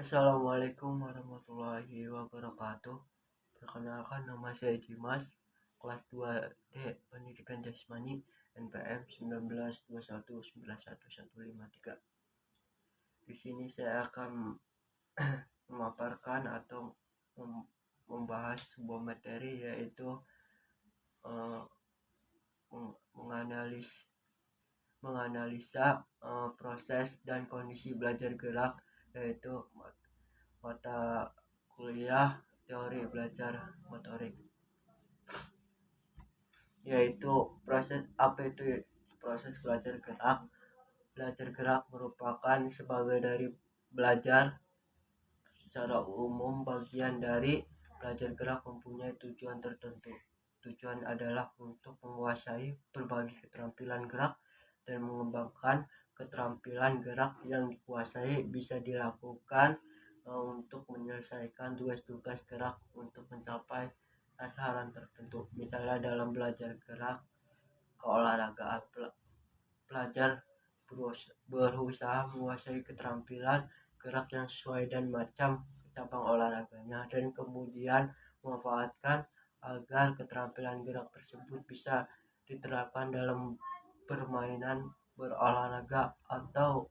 Assalamualaikum warahmatullahi wabarakatuh. Perkenalkan, nama saya Dimas, kelas 2D Pendidikan Jasmani, NPM 1921911153. Di sini saya akan memaparkan atau membahas sebuah materi, yaitu eh, menganalisa proses dan kondisi belajar gerak, yaitu mata kuliah teori belajar motorik. Yaitu proses belajar gerak. Belajar gerak merupakan sebagai dari belajar. Secara umum, bagian dari belajar gerak mempunyai tujuan tertentu. Tujuan adalah untuk menguasai berbagai keterampilan gerak dan mengembangkan keterampilan gerak yang dikuasai bisa dilakukan untuk menyelesaikan tugas-tugas gerak untuk mencapai sasaran tertentu. Misalnya dalam belajar gerak keolahragaan, pelajar berusaha menguasai keterampilan gerak yang sesuai dan macam cabang olahraganya, dan kemudian memanfaatkan agar keterampilan gerak tersebut bisa diterapkan dalam permainan berolahraga atau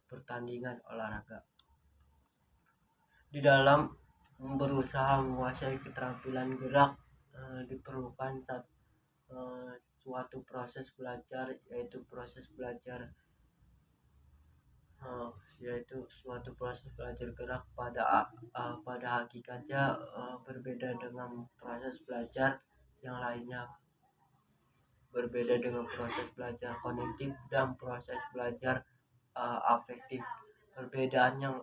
pertandingan olahraga. Di dalam berusaha menguasai keterampilan gerak diperlukan suatu proses belajar, yaitu suatu proses belajar gerak pada hakikatnya berbeda dengan proses belajar yang lainnya, berbeda dengan proses belajar kognitif dan proses belajar afektif. Perbedaan yang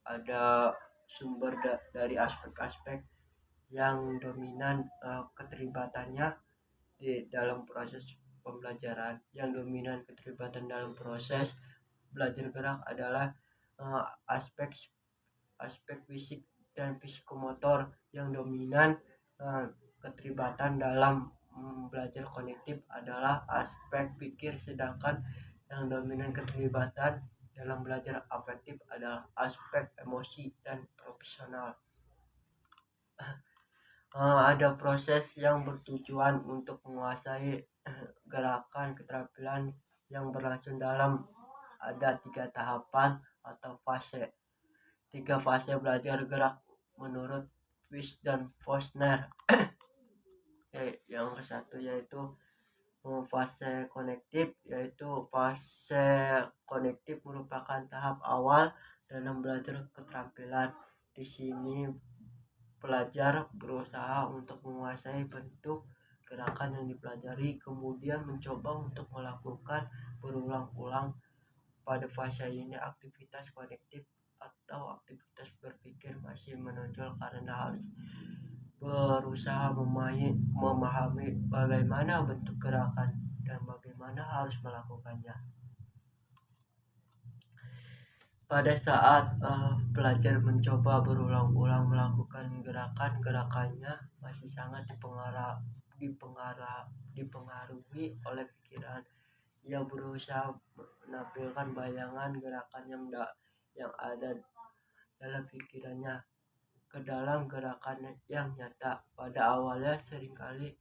ada sumber dari aspek-aspek yang dominan keterlibatannya di dalam proses pembelajaran. Yang dominan keterlibatan dalam proses belajar gerak adalah aspek fisik dan psikomotor. Yang dominan keterlibatan dalam belajar kognitif adalah aspek pikir, sedangkan yang dominan keterlibatan dalam belajar afektif adalah aspek emosi dan profesional. Ada proses yang bertujuan untuk menguasai gerakan keterampilan yang berlangsung dalam ada 3 tahapan atau fase. 3 fase belajar gerak menurut Fish dan Fosner. Yang ke-1 yaitu fase konektif. Yaitu fase konektif merupakan tahap awal dalam belajar keterampilan. Di sini pelajar berusaha untuk menguasai bentuk gerakan yang dipelajari, kemudian mencoba untuk melakukan berulang-ulang. Pada fase ini aktivitas konektif atau aktivitas berpikir masih menonjol karena harus berusaha memahami bagaimana bentuk gerakan dan bagaimana harus melakukannya. Pada saat pelajar mencoba berulang-ulang melakukan gerakannya masih sangat dipengaruhi oleh pikiran. Ia berusaha menampilkan bayangan gerakan yang ada dalam pikirannya ke dalam gerakan yang nyata. Pada awalnya seringkali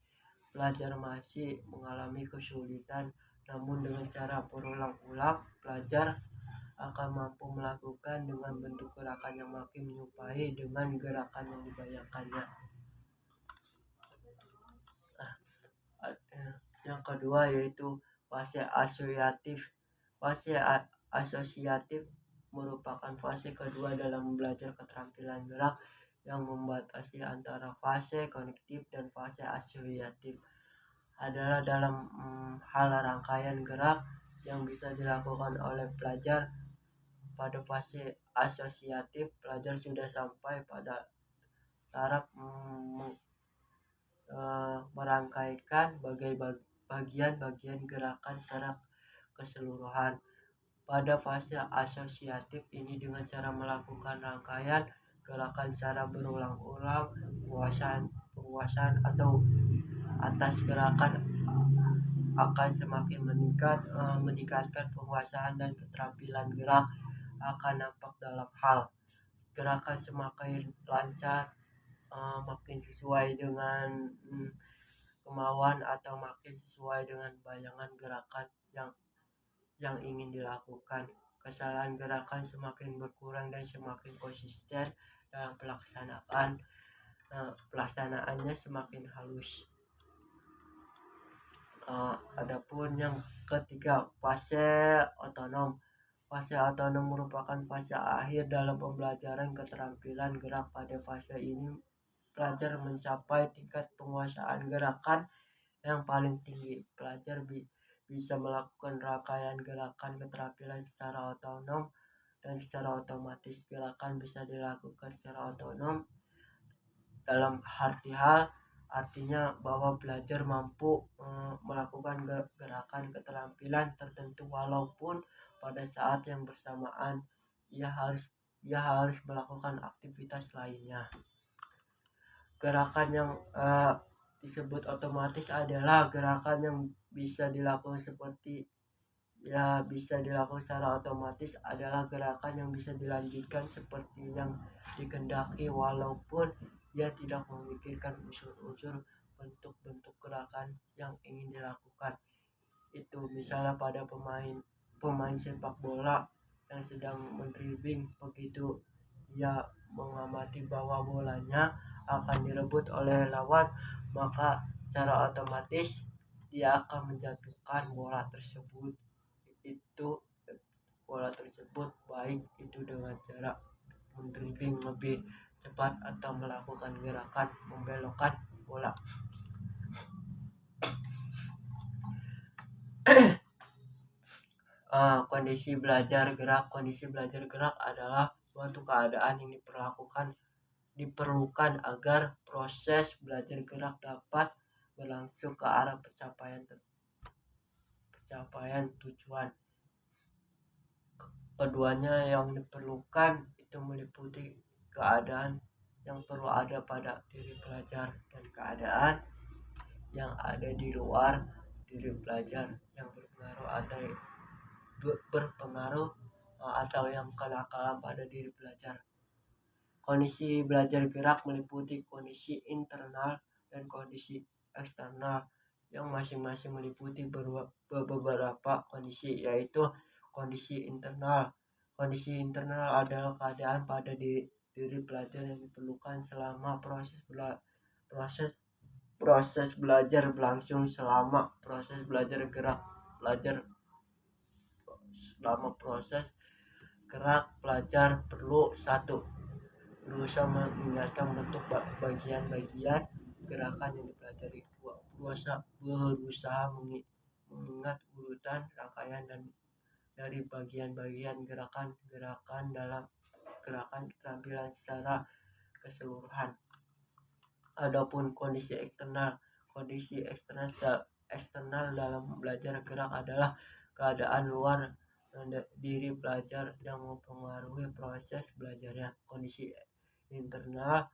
pelajar masih mengalami kesulitan, namun dengan cara berulang-ulang pelajar akan mampu melakukan dengan bentuk gerakan yang makin menyerupai dengan gerakan yang dibayangkannya. Yang kedua yaitu fase asosiatif. Fase asosiatif merupakan fase kedua dalam belajar keterampilan gerak yang membatasi antara fase kognitif dan fase asosiatif. Adalah dalam hal rangkaian gerak yang bisa dilakukan oleh pelajar. Pada fase asosiatif, pelajar sudah sampai pada taraf merangkaikan bagian-bagian gerakan secara keseluruhan. Pada fase asosiatif ini, dengan cara melakukan rangkaian gerakan secara berulang-ulang, penguasaan atau atas gerakan akan semakin meningkatkan penguasaan dan keterampilan gerak akan nampak dalam hal gerakan semakin lancar, makin sesuai dengan kemauan atau makin sesuai dengan bayangan gerakan yang ingin dilakukan. Kesalahan gerakan semakin berkurang dan semakin konsisten dalam pelaksanaannya semakin halus. Adapun yang ketiga, fase otonom. Fase otonom merupakan fase akhir dalam pembelajaran keterampilan gerak. Pada fase ini pelajar mencapai tingkat penguasaan gerakan yang paling tinggi. Pelajar bisa melakukan rangkaian gerakan keterampilan secara otonom dan secara otomatis. Gerakan bisa dilakukan secara otonom dalam artinya bahwa pelajar mampu melakukan gerakan keterampilan tertentu walaupun pada saat yang bersamaan ia harus melakukan aktivitas lainnya. Gerakan yang disebut otomatis adalah gerakan yang bisa dilakukan secara otomatis, adalah gerakan yang bisa dilanjutkan seperti yang dikehendaki walaupun ia tidak memikirkan unsur-unsur bentuk-bentuk gerakan yang ingin dilakukan. Itu misalnya pada pemain sepak bola yang sedang mendribbling, begitu ia mengamati bahwa bolanya akan direbut oleh lawan, maka secara otomatis dia akan menjatuhkan bola tersebut. Bola tersebut baik itu dengan cara mendribbling lebih cepat atau melakukan gerakan membelokkan bola. Kondisi belajar gerak adalah suatu keadaan yang diperlukan agar proses belajar gerak dapat berlangsung ke arah pencapaian tujuan. Keduanya yang diperlukan itu meliputi keadaan yang perlu ada pada diri pelajar dan keadaan yang ada di luar diri pelajar yang berpengaruh atau yang kenakalan pada diri pelajar. Kondisi belajar gerak meliputi kondisi internal dan kondisi eksternal yang masing-masing meliputi beberapa kondisi, yaitu kondisi internal. Kondisi internal adalah keadaan pada diri pelajar yang diperlukan selama proses belajar berlangsung. Selama proses belajar gerak pelajar perlu: 1. Berusaha mengingatkan bentuk bagian-bagian gerakan yang dipelajari. 2. Berusaha mengingat urutan rangkaian dan dari bagian-bagian gerakan dalam gerakan keterampilan secara keseluruhan. Adapun kondisi eksternal dalam belajar gerak adalah keadaan luar diri pelajar yang mempengaruhi proses belajarnya. Kondisi internal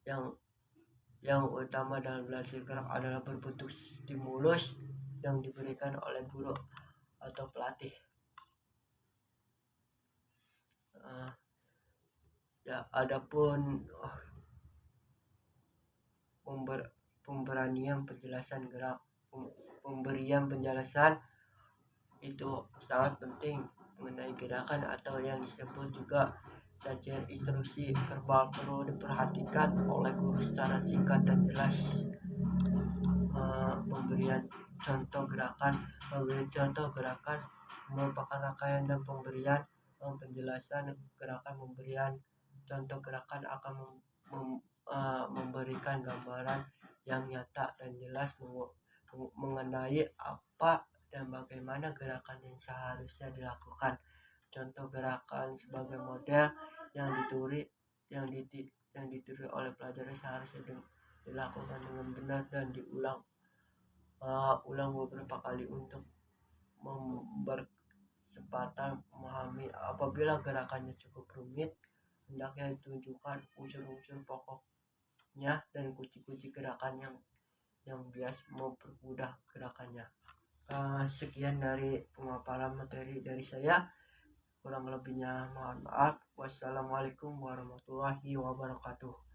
yang utama dalam belajar gerak adalah berbentuk stimulus yang diberikan oleh guru atau pelatih. Adapun pemberian penjelasan itu sangat penting mengenai gerakan atau yang disebut juga sajian instruksi verbal perlu diperhatikan oleh guru secara singkat dan jelas. Pemberian contoh gerakan merupakan rangkaian dan pemberian penjelasan gerakan. Pemberian contoh gerakan akan memberikan gambaran yang nyata dan jelas mengenai apa dan bagaimana gerakan yang seharusnya dilakukan. Contoh gerakan sebagai model yang dituri oleh pelajar seharusnya dilakukan dengan benar dan diulang beberapa kali untuk berkesempatan memahami. Apabila gerakannya cukup rumit, hendaknya ditunjukkan unsur-unsur pokoknya dan kunci-kunci gerakan yang biasa mempermudah gerakannya. Sekian dari pemaparan materi dari saya. Kurang lebihnya mohon maaf. Wassalamualaikum warahmatullahi wabarakatuh.